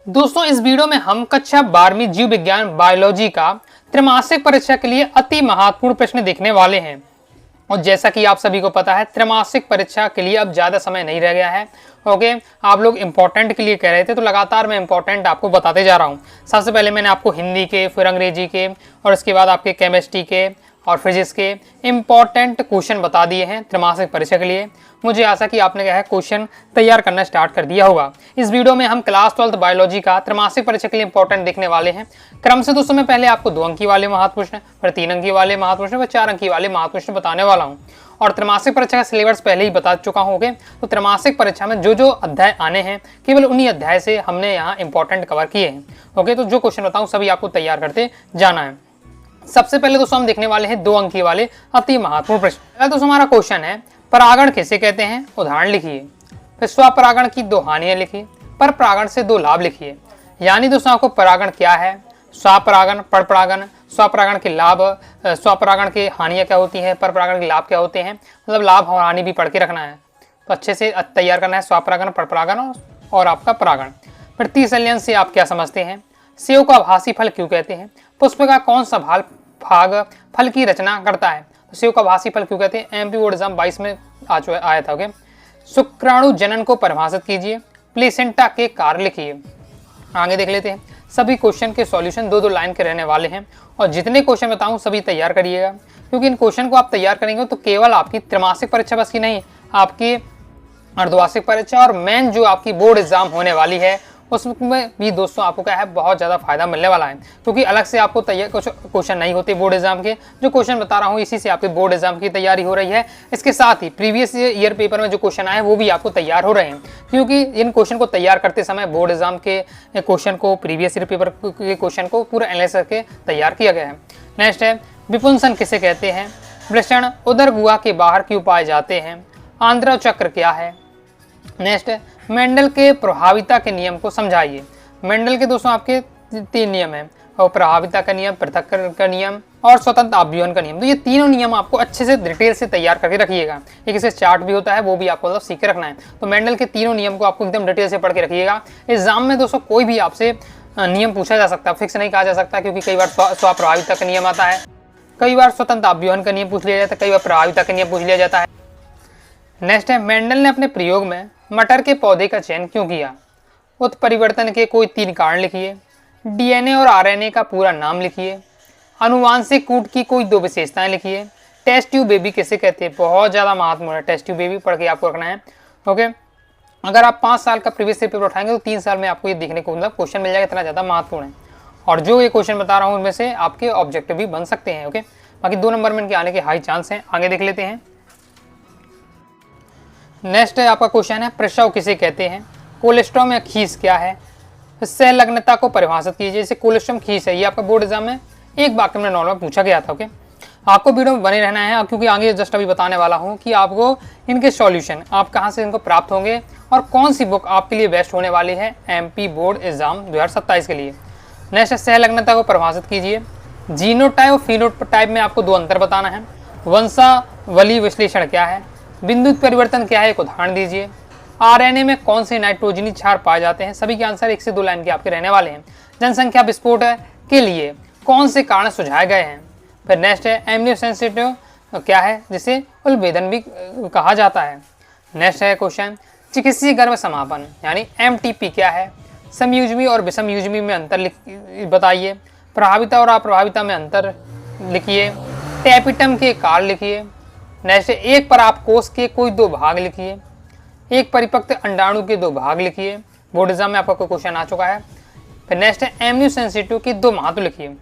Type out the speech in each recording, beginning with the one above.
दोस्तों इस वीडियो में हम कक्षा 12वीं जीव विज्ञान बायोलॉजी का त्रैमासिक परीक्षा के लिए अति महत्वपूर्ण प्रश्न देखने वाले हैं। और जैसा कि आप सभी को पता है त्रैमासिक परीक्षा के लिए अब ज़्यादा समय नहीं रह गया है। ओके, आप लोग इंपॉर्टेंट के लिए कह रहे थे तो लगातार मैं इंपॉर्टेंट आपको बताते जा रहा हूँ। सबसे पहले मैंने आपको हिंदी के, फिर अंग्रेजी के और इसके बाद आपके केमिस्ट्री के और फिजिक्स के इंपॉर्टेंट क्वेश्चन बता दिए हैं त्रैमासिक परीक्षा के लिए। मुझे आशा कि आपने क्या है क्वेश्चन तैयार करना स्टार्ट कर दिया होगा। इस वीडियो में हम क्लास 12th बायोलॉजी का त्रैमासिक परीक्षा के लिए इंपॉर्टेंट देखने वाले हैं। क्रम से दोस्तों मैं पहले आपको 2 अंकी वाले महत्व प्रश्न, फिर 3 अंकी वाले महत्व प्रश्न, फिर 4 अंकी वाले महत्व प्रश्न बताने वाला हूँ। और त्रैमासिक परीक्षा का सिलेबस पहले ही बता चुका हूँ। ओके, तो त्रैमासिक परीक्षा में जो जो अध्याय आने हैं केवल उन्हीं अध्याय से हमने यहाँ इंपॉर्टेंट कवर किए हैं। ओके, तो जो क्वेश्चन बताऊँ सभी आपको तैयार करते जाना है। सबसे पहले दोस्तों हम देखने वाले हैं 2 अंकी वाले अति महत्वपूर्ण प्रश्न। पहला दोस्तों हमारा क्वेश्चन है, परागण किसे कहते हैं, उदाहरण लिखिए। फिर स्वपरागण की 2 हानियां लिखिए, पर परागण से 2 लाभ लिखिए। यानी दोस्तों आपको परागण क्या है, स्वपरागण, परपरागण, स्वपरागण के लाभ, स्वपरागण की हानियां क्या होती हैं, परपरागण के लाभ क्या होते हैं, मतलब लाभ और हानि भी पढ़ के रखना है। तो अच्छे से तैयार करना है स्वपरागण, परपरागण और आपका परागण। फिर 30 एलियन से आप क्या समझते हैं, सेव का आभासी फल क्यों कहते हैं, पुष्प का कौन सा भाग फल की रचना करता है, तो सेव का आभासी फल क्यों कहते हैं, एमपी बोर्ड एग्जाम 22 में आया था। ओके, शुक्राणु जनन को परिभाषित कीजिए, प्लेसेंटा के कार्य लिखिए। आगे देख लेते हैं। सभी क्वेश्चन के सॉल्यूशन 2-2 लाइन के रहने वाले हैं और जितने क्वेश्चन बताऊं सभी तैयार करिएगा, क्योंकि इन क्वेश्चन को आप तैयार करेंगे तो केवल आपकी त्रैमासिक परीक्षा बस की नहीं, आपकी अर्धवार्षिक परीक्षा और मेन जो आपकी बोर्ड एग्जाम होने वाली है उसमें भी दोस्तों आपको क्या है बहुत ज़्यादा फायदा मिलने वाला है। क्योंकि अलग से आपको तैयार कुछ क्वेश्चन नहीं होते बोर्ड एग्जाम के, जो क्वेश्चन बता रहा हूँ इसी से आपके बोर्ड एग्जाम की तैयारी हो रही है। इसके साथ ही प्रीवियस ईयर पेपर में जो क्वेश्चन आए वो भी आपको तैयार हो रहे हैं, क्योंकि इन क्वेश्चन को तैयार करते समय बोर्ड एग्जाम के क्वेश्चन को, प्रीवियस ईयर पेपर के क्वेश्चन को पूरा एनालाइज करके तैयार किया गया है। नेक्स्ट है, विपुंसन किसे कहते हैं, वृषण उदर गुहा के बाहर क्यों पाए जाते हैं, आंद्र चक्र क्या है। नेक्स्ट है, मेंडल के प्रभाविता के नियम को समझाइए। मेंडल के दोस्तों आपके 3 नियम हैं, और प्रभाविता का नियम, पृथक्करण का नियम और स्वतंत्र अभिवन का नियम। तो ये तीनों नियम आपको अच्छे से डिटेल से तैयार करके रखिएगा। एक इसे चार्ट भी होता है, वो भी आपको मतलब सीख के रखना है। तो मेंडल के तीनों नियम को आपको एकदम डिटेल से पढ़ के रखिएगा। एग्जाम में दोस्तों कोई भी आपसे नियम पूछा जा सकता है, फिक्स नहीं कहा जा सकता, क्योंकि कई बार स्वप्रभाविता का नियम आता है, कई बार स्वतंत्र अभिवन का नियम पूछ लिया जाता है, कई बार प्रभाविता का नियम पूछ लिया जाता है। नेक्स्ट है, मेंडल ने अपने प्रयोग में मटर के पौधे का चयन क्यों किया, उत्परिवर्तन के कोई 3 कारण लिखिए, डीएनए और आरएनए का पूरा नाम लिखिए, अनुवांशिक कूट की कोई 2 विशेषताएं लिखिए, टेस्ट ट्यूब बेबी किसे कहते हैं, बहुत ज़्यादा महत्वपूर्ण है, टेस्ट ट्यूब बेबी पढ़ के आपको रखना है। ओके, अगर आप 5 साल का प्रीवियस पेपर उठाएंगे तो 3 साल में आपको ये देखने को मतलब क्वेश्चन मिल जाएगा, इतना ज़्यादा महत्वपूर्ण है। और जो ये क्वेश्चन बता रहा हूँ उनमें से आपके ऑब्जेक्टिव भी बन सकते हैं। ओके, बाकी 2 नंबर में इनके आने के हाई चांस हैं। आगे देख लेते हैं। नेक्स्ट है आपका क्वेश्चन है, प्रसव किसे कहते हैं, कोलेस्ट्रॉम या खीस क्या है, संलग्नता को परिभाषित कीजिए। जैसे कोलेस्ट्रॉम खीस है, ये आपका बोर्ड एग्जाम में एक वाक्य में नॉर्मल पूछा गया था। ओके, आपको वीडियो में बने रहना है, क्योंकि आगे जस्ट अभी बताने वाला हूँ कि आपको इनके सॉल्यूशन आप कहाँ से इनको प्राप्त होंगे और कौन सी बुक आपके लिए बेस्ट होने वाली है एमपी बोर्ड एग्जाम 2027 के लिए। नेक्स्ट है, संलग्नता को परिभाषित कीजिए। जीनोटाइप और फिनोटाइप में आपको 2 अंतर बताना है। वंशावली विश्लेषण क्या है, बिंदु परिवर्तन क्या है, एक उदाहरण दीजिए। आरएनए में कौन से नाइट्रोजनी क्षार पाए जाते हैं, सभी के आंसर 1 से 2 लाइन के आपके रहने वाले हैं। जनसंख्या विस्फोट के लिए कौन से कारण सुझाए गए हैं। फिर नेक्स्ट है, एम्नियो सेंसिटिव क्या है, जिसे उल्बेधन भी कहा जाता है। नेक्स्ट है क्वेश्चन, चिकित्सीय गर्भ समापन यानी एमटीपी क्या है, समयुग्मी और विषमयुग्मी में अंतर बताइए, प्रभाविता और अप्रभाविता में अंतर लिखिए, टैपिटम के कार्य लिखिए। नेक्स्ट है, एक पराप कोष के कोई 2 भाग लिखिए, एक परिपक्व अंडाणु के 2 भाग लिखिए। बोर्ड एग्जाम में आपका कोई क्वेश्चन आ चुका है। फिर नेक्स्ट है, एम्नियो सेंसिटिव के 2 महत्व लिखिए।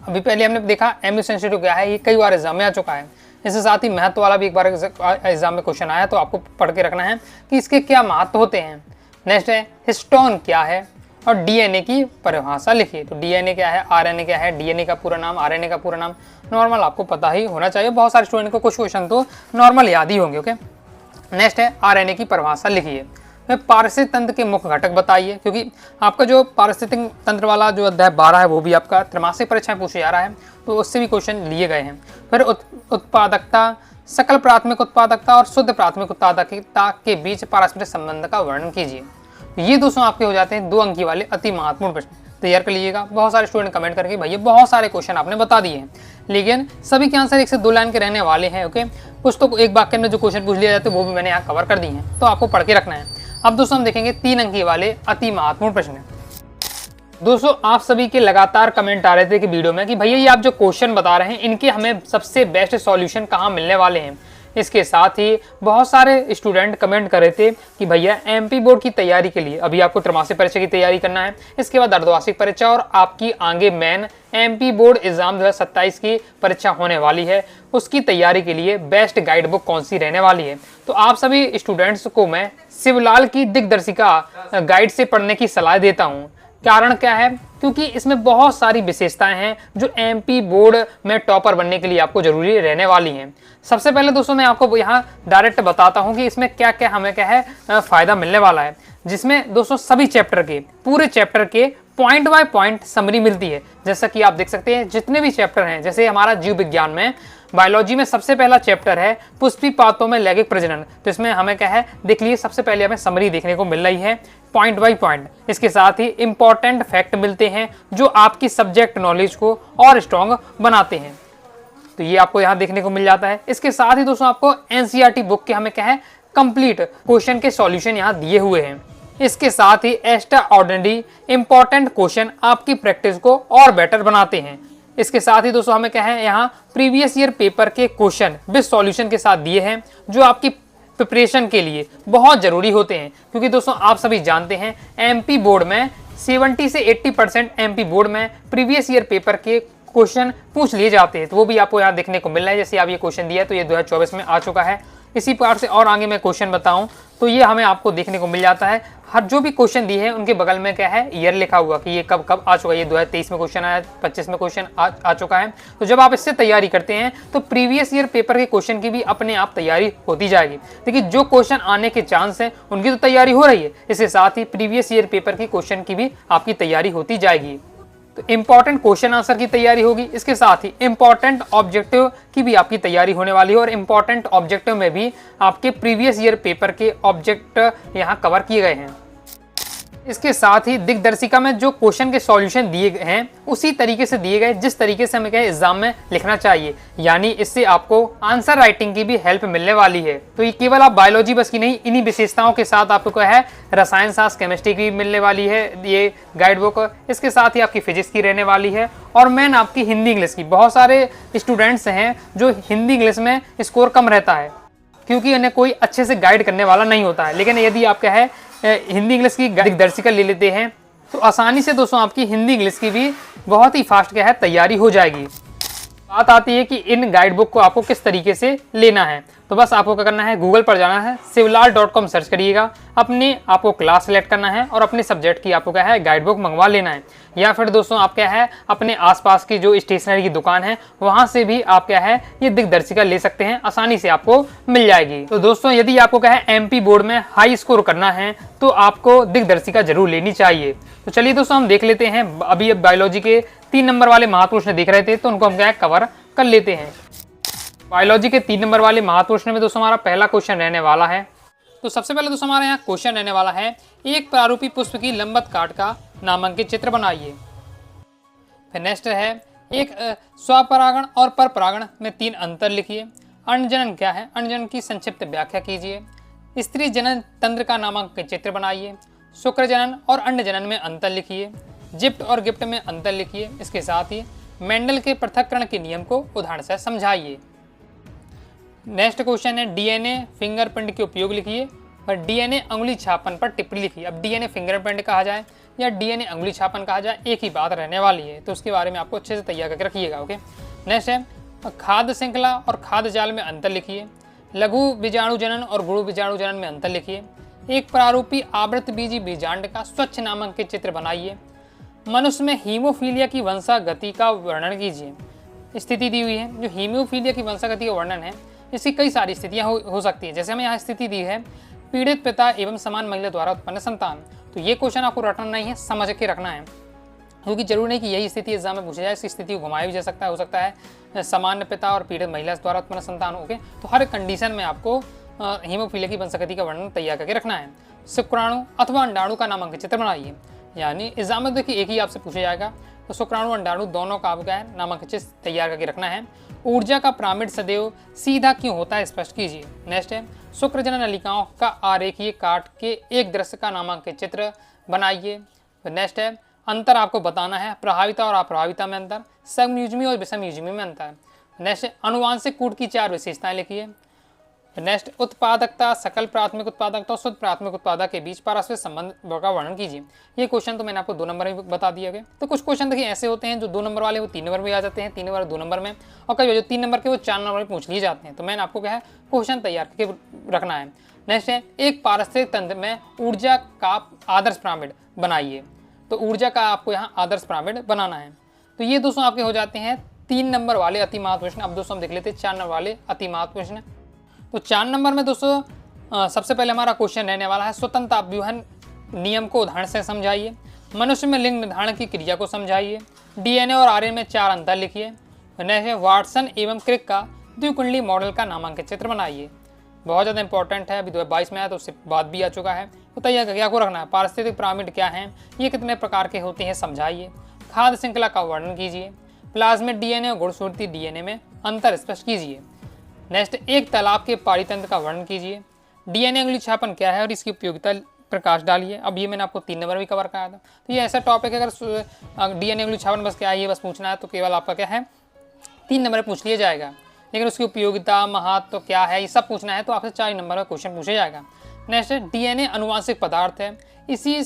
अभी पहले हमने देखा एम्नियो सेंसिटिव क्या है, ये कई बार एग्जाम में आ चुका है। इसके साथ ही महत्व वाला भी एक बार एग्जाम में क्वेश्चन आया, तो आपको पढ़ के रखना है कि इसके क्या महत्व होते हैं। नेक्स्ट है, हिस्टोन क्या है और डीएनए की परिभाषा लिखिए। तो डीएनए क्या है, आरएनए क्या है, डीएनए का पूरा नाम, आरएनए का पूरा नाम नॉर्मल आपको पता ही होना चाहिए। बहुत सारे स्टूडेंट को कुछ क्वेश्चन तो नॉर्मल याद ही होंगे। ओके, नेक्स्ट है, आरएनए की परिभाषा लिखिए। पारिस्थितिक तंत्र के मुख्य घटक बताइए, क्योंकि आपका जो पारिस्थितिक तंत्र वाला जो अध्याय 12 है वो भी आपका त्रैमासिक परीक्षा में पूछा जा रहा है, तो उससे भी क्वेश्चन लिए गए हैं। फिर उत्पादकता, सकल प्राथमिक उत्पादकता और शुद्ध प्राथमिक उत्पादकता के बीच पारस्परिक संबंध का वर्णन कीजिए। तो ये दोस्तों आपके हो जाते हैं 2 अंक वाले अति महत्वपूर्ण प्रश्न। तैयार कर लीजिएगा। बहुत सारे स्टूडेंट कमेंट करके भैया बहुत सारे क्वेश्चन आपने बता दिए हैं, लेकिन सभी के आंसर 1 से 2 लाइन के रहने वाले हैं। ओके, कुछ तो एक वाक्य में जो क्वेश्चन पूछ लिया जाते हैं वो भी मैंने यहाँ कवर कर दिए हैं, तो आपको पढ़ के रखना है। अब दोस्तों हम देखेंगे 3 अंक वाले अति महत्वपूर्ण प्रश्न। दोस्तों आप सभी के लगातार कमेंट आ रहे थे कि वीडियो में कि भैया ये आप जो क्वेश्चन बता रहे हैं इनके हमें सबसे बेस्ट सॉल्यूशन कहाँ मिलने वाले हैं। इसके साथ ही बहुत सारे स्टूडेंट कमेंट कर रहे थे कि भैया एमपी बोर्ड की तैयारी के लिए अभी आपको त्रैमासिक परीक्षा की तैयारी करना है, इसके बाद अर्धवार्षिक परीक्षा और आपकी आगे मेन एमपी बोर्ड एग्जाम 2027 की परीक्षा होने वाली है, उसकी तैयारी के लिए बेस्ट गाइड बुक कौन सी रहने वाली है। तो आप सभी स्टूडेंट्स को मैं शिवलाल की दिग्दर्शिका गाइड से पढ़ने की सलाह देता हूँ। कारण क्या है? क्योंकि इसमें बहुत सारी विशेषताएं हैं जो एमपी बोर्ड में टॉपर बनने के लिए आपको जरूरी रहने वाली हैं। सबसे पहले दोस्तों मैं आपको यहाँ डायरेक्ट बताता हूँ कि इसमें क्या क्या हमें क्या है फायदा मिलने वाला है, जिसमें दोस्तों सभी चैप्टर के पूरे चैप्टर के पॉइंट बाय पॉइंट समरी मिलती है। जैसा कि आप देख सकते हैं जितने भी चैप्टर हैं, जैसे हमारा जीव विज्ञान में बायोलॉजी में सबसे पहला चैप्टर है पुष्पी पातों में लैंगिक प्रजनन, तो इसमें हमें क्या है देख लीजिए, सबसे पहले हमें समरी देखने को मिल रही है पॉइंट बाय पॉइंट। इसके साथ ही इंपॉर्टेंट फैक्ट मिलते हैं जो आपकी सब्जेक्ट नॉलेज को और स्ट्रॉन्ग बनाते हैं, तो ये आपको यहाँ देखने को मिल जाता है। इसके साथ ही दोस्तों आपको एनसीईआरटी बुक के हमें क्या है कंप्लीट क्वेश्चन के सॉल्यूशन यहाँ दिए हुए हैं। इसके साथ ही एक्स्ट्रा ऑर्डिनरी इंपॉर्टेंट क्वेश्चन आपकी प्रैक्टिस को और बेटर बनाते हैं। इसके साथ ही दोस्तों हमें क्या है यहाँ प्रीवियस ईयर पेपर के क्वेश्चन विद सॉल्यूशन के साथ दिए हैं जो आपकी प्रिपरेशन के लिए बहुत जरूरी होते हैं, क्योंकि दोस्तों आप सभी जानते हैं एमपी बोर्ड में 70 से 80% एमपी बोर्ड में प्रीवियस ईयर पेपर के क्वेश्चन पूछ लिए जाते हैं, तो वो भी आपको यहाँ देखने को मिल रहा है। जैसे आप ये क्वेश्चन दिया है तो ये 2024 में आ चुका है। इसी प्रकार से और आगे मैं क्वेश्चन बताऊं तो ये हमें आपको देखने को मिल जाता है। हर जो भी क्वेश्चन दिए हैं उनके बगल में क्या है ईयर लिखा हुआ कि ये कब कब आ चुका है। ये 2023 में क्वेश्चन आया, 25 में क्वेश्चन आ चुका है। तो जब आप इससे तैयारी करते हैं तो प्रीवियस ईयर पेपर के क्वेश्चन की भी अपने आप तैयारी होती जाएगी। देखिए जो क्वेश्चन आने के चांस है उनकी तो तैयारी हो रही है, इसके साथ ही प्रीवियस ईयर पेपर के क्वेश्चन की भी आपकी तैयारी होती जाएगी। तो इंपॉर्टेंट क्वेश्चन आंसर की तैयारी होगी, इसके साथ ही इंपॉर्टेंट ऑब्जेक्टिव की भी आपकी तैयारी होने वाली है, और इंपॉर्टेंट ऑब्जेक्टिव में भी आपके प्रीवियस ईयर पेपर के ऑब्जेक्ट यहाँ कवर किए गए हैं। इसके साथ ही दिग्दर्शिका में जो क्वेश्चन के सॉल्यूशन दिए गए हैं उसी तरीके से दिए गए जिस तरीके से हमें क्या एग्जाम में लिखना चाहिए, यानी इससे आपको आंसर राइटिंग की भी हेल्प मिलने वाली है। तो ये केवल आप बायोलॉजी बस की नहीं, इन्हीं विशेषताओं के साथ आपको क्या है रसायन शास्त्र केमिस्ट्री की मिलने वाली है ये गाइड बुक। इसके साथ ही आपकी फिजिक्स की रहने वाली है, और मेन आपकी हिंदी इंग्लिश की। बहुत सारे स्टूडेंट्स हैं जो हिंदी इंग्लिश में स्कोर कम रहता है क्योंकि उन्हें कोई अच्छे से गाइड करने वाला नहीं होता है, लेकिन यदि आप क्या है हिंदी इंग्लिश की दिग्दर्शिका ले लेते हैं तो आसानी से दोस्तों आपकी हिंदी इंग्लिश की भी बहुत ही फास्ट क्या है तैयारी हो जाएगी। बात आती है कि इन गाइड बुक को आपको किस तरीके से लेना है, तो बस आपको क्या करना है गूगल पर जाना है, शिवलाल.com सर्च करिएगा, अपनी आपको क्लास सेलेक्ट करना है और अपने सब्जेक्ट की आपको क्या है गाइड बुक मंगवा लेना है। या फिर दोस्तों आप क्या है अपने आसपास की जो स्टेशनरी की दुकान है वहां से भी आप क्या है ये दिग्दर्शिका ले सकते हैं, आसानी से आपको मिल जाएगी। तो दोस्तों यदि आपको क्या है एमपी बोर्ड में हाई स्कोर करना है तो आपको दिग्दर्शिका जरूर लेनी चाहिए। तो चलिए दोस्तों हम देख लेते हैं, अभी अब बायोलॉजी के 3 नंबर वाले महत्वपूर्ण प्रश्न देख रहे थे तो उनको हम क्या है कवर कर लेते हैं। बायोलॉजी के 3 नंबर वाले महत्वपूर्ण में दोस्तों हमारा पहला क्वेश्चन रहने वाला है। तो सबसे पहले दोस्तों हमारे यहाँ क्वेश्चन रहने वाला है, एक प्रारूपी पुष्प की लंबवत काट का नामांकित चित्र बनाइए। फिर नेक्स्ट है, एक स्वपरागण और परपरागण में 3 अंतर लिखिए। अंडजनन क्या है, अंडजनन की संक्षिप्त व्याख्या कीजिए। स्त्री जनन तंत्र का नामांकित चित्र बनाइए। शुक्र जनन और अंड जनन में अंतर लिखिए। जिप्ट और गिप्ट में अंतर लिखिए। इसके साथ ही मेंडल के पृथक्करण के नियम को उदाहरण से समझाइए। नेक्स्ट क्वेश्चन है, डीएनए फिंगरप्रिंट के उपयोग लिखिए और डीएनए अंगुली छापन पर टिप्पणी लिखिए। अब डीएनए फिंगरप्रिंट कहा जाए या डीएनए अंगुली छापन कहा जाए एक ही बात रहने वाली है, तो उसके बारे में आपको अच्छे से तैयार करके रखिएगा। ओके, नेक्स्ट है, खाद्य श्रृंखला और खाद्य जाल में अंतर लिखिए। लघु बीजाणु जनन और गुरु बीजाणु जनन में अंतर लिखिए। एक प्रारूपी आवृत बीजी बीजांड का स्वच्छ नामांकित चित्र बनाइए। मनुष्य में हीमोफीलिया की वंशागति का वर्णन कीजिए। स्थिति दी हुई है, जो हीमोफीलिया की वंशागति का वर्णन है इसकी कई सारी स्थितियां हो सकती है। जैसे हमें यहाँ स्थिति दी है, पीड़ित पिता एवं समान महिला द्वारा उत्पन्न संतान, तो ये क्वेश्चन आपको रटना नहीं है, समझ के रखना है, क्योंकि जरूरी नहीं कि यही स्थिति एग्जाम में पूछा जाए। इस स्थिति को घुमाया भी जा सकता है, हो सकता है सामान्य पिता और पीड़ित महिला द्वारा उत्पन्न संतान। ओके, तो हर कंडीशन में आपको हीमोफीलिया की वंशागति का वर्णन तैयार करके रखना है। शुक्राणु अथवा अंडाणु का नामांकित चित्र बनाइए। यानी एग्जाम में देखिए एक ही आपसे पूछा जाएगा, तो शुक्राणु अंडाणु दोनों का आपका है नामांकित चित्र तैयार करके रखना है। ऊर्जा का पिरामिड सदैव सीधा क्यों होता है, स्पष्ट कीजिए। नेक्स्ट है शुक्रजनन नलिकाओं का आरेखीय काट के एक दृश्य का नामांकित चित्र बनाइए। नेक्स्ट है अंतर आपको बताना है, प्रभाविता और अप्रभाविता में अंतर, समयुग्मी और विषमयुग्मी में अंतर। नेक्स्ट अनुवांशिक कूट की 4 विशेषताएं लिखिए। नेक्स्ट उत्पादकता, सकल प्राथमिक उत्पादकता और शुद्ध प्राथमिक उत्पादक के बीच पारस्परिक संबंध का वर्णन कीजिए। ये क्वेश्चन तो मैंने आपको 2 नंबर में बता दिया गया। तो कुछ क्वेश्चन देखिए ऐसे होते हैं जो 2 नंबर वाले वो 3 नंबर में आ जाते हैं, 3 नंबर 2 नंबर में, और कई जो 3 नंबर के वो 4 नंबर में पूछ लिए जाते हैं। तो मैंने आपको क्या है क्वेश्चन तैयार करके रखना है। नेक्स्ट है एक पारिस्थितिक तंत्र में ऊर्जा का आदर्श पिरामिड बनाइए। तो ऊर्जा का आपको यहाँ आदर्श पिरामिड बनाना है। तो ये दोस्तों आपके हो जाते हैं 3 नंबर वाले अति महत्वपूर्ण प्रश्न। अब दोस्तों हम देख लेते हैं 4 नंबर वाले अति महत्वपूर्ण प्रश्न। तो 4 नंबर में दोस्तों सबसे पहले हमारा क्वेश्चन रहने वाला है स्वतंत्र अपव्यूहन नियम को उदाहरण से समझाइए। मनुष्य में लिंग निर्धारण की क्रिया को समझाइए। डीएनए और आरएनए में 4 अंतर लिखिए। नेक्स्ट वाटसन एवं क्रिक का द्विकुंडली मॉडल का नामांकित चित्र बनाइए। बहुत ज़्यादा इंपॉर्टेंट है, अभी 2022 में आया तो उससे बाद भी आ चुका है। तो तैयार क्या को रखना है, पारिस्थितिक पिरामिड क्या है, ये कितने प्रकार के होते हैं समझाइए। खाद्य श्रृंखला का वर्णन कीजिए। प्लाज्मिड डीएनए और गुणसूत्री डीएनए में अंतर स्पष्ट कीजिए। नेक्स्ट एक तालाब के पारितंत्र का वर्णन कीजिए। डीएनए अंगुली छापन क्या है और इसकी उपयोगिता प्रकाश डालिए। अब ये मैंने आपको 3 नंबर भी कवर कराया था। तो ये ऐसा टॉपिक है, अगर डीएनए अंगुली छापन बस क्या है ये बस पूछना है तो केवल आपका क्या है 3 नंबर में पूछ लिया जाएगा। लेकिन उसकी उपयोगिता महत्व तो क्या है ये सब पूछना है तो आपसे 4 नंबर का क्वेश्चन पूछा जाएगा। नेक्स्ट डीएनए अनुवांशिक पदार्थ है, इसे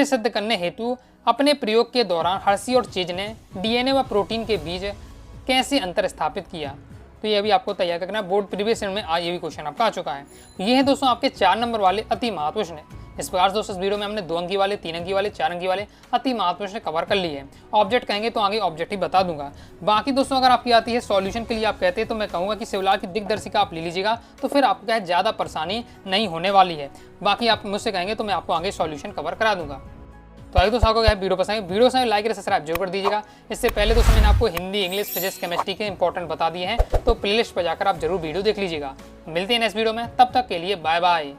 सिद्ध करने हेतु अपने प्रयोग के दौरान हर्शी और चेज ने डीएनए व प्रोटीन के बीच कैसे अंतर स्थापित किया। तो ये भी आपको तैयार करना है, बोर्ड प्रीवियस में ये भी क्वेश्चन आपका आ चुका है। तो ये है दोस्तों आपके 4 नंबर वाले अति महत्वपूर्ण प्रश्न। इस प्रकार से दोस्तों इस वीडियो में हमने 2 अंकी वाले, 3 अंकी वाले, 4 अंकी वाले अति महत्वपूर्ण प्रश्न कवर कर लिए हैं। ऑब्जेक्ट कहेंगे तो आगे ऑब्जेक्ट ही बता दूंगा। बाकी दोस्तों अगर आपकी आती है सॉल्यूशन के लिए आप कहते हैं तो मैं कहूँगा कि शिवलाल की दिग्दर्शिका आप ले लीजिएगा, तो फिर आपको क्या है ज़्यादा परेशानी नहीं होने वाली है। बाकी आप मुझसे कहेंगे तो मैं आपको आगे सॉल्यूशन कवर करा दूंगा। तो आगे दोस्तों आपको क्या वीडियो पसंद लाइक और सब्सक्राइब जरूर कर दीजिएगा। इससे पहले दोस्तों मैंने आपको हिंदी, इंग्लिश, फिजिक्स, केमिस्ट्री के इंपॉर्टेंट बता दिए हैं, तो प्लेलिस्ट पर जाकर आप जरूर वीडियो देख लीजिएगा। मिलते हैं नेक्स्ट वीडियो में, तब तक के लिए बाय बाय।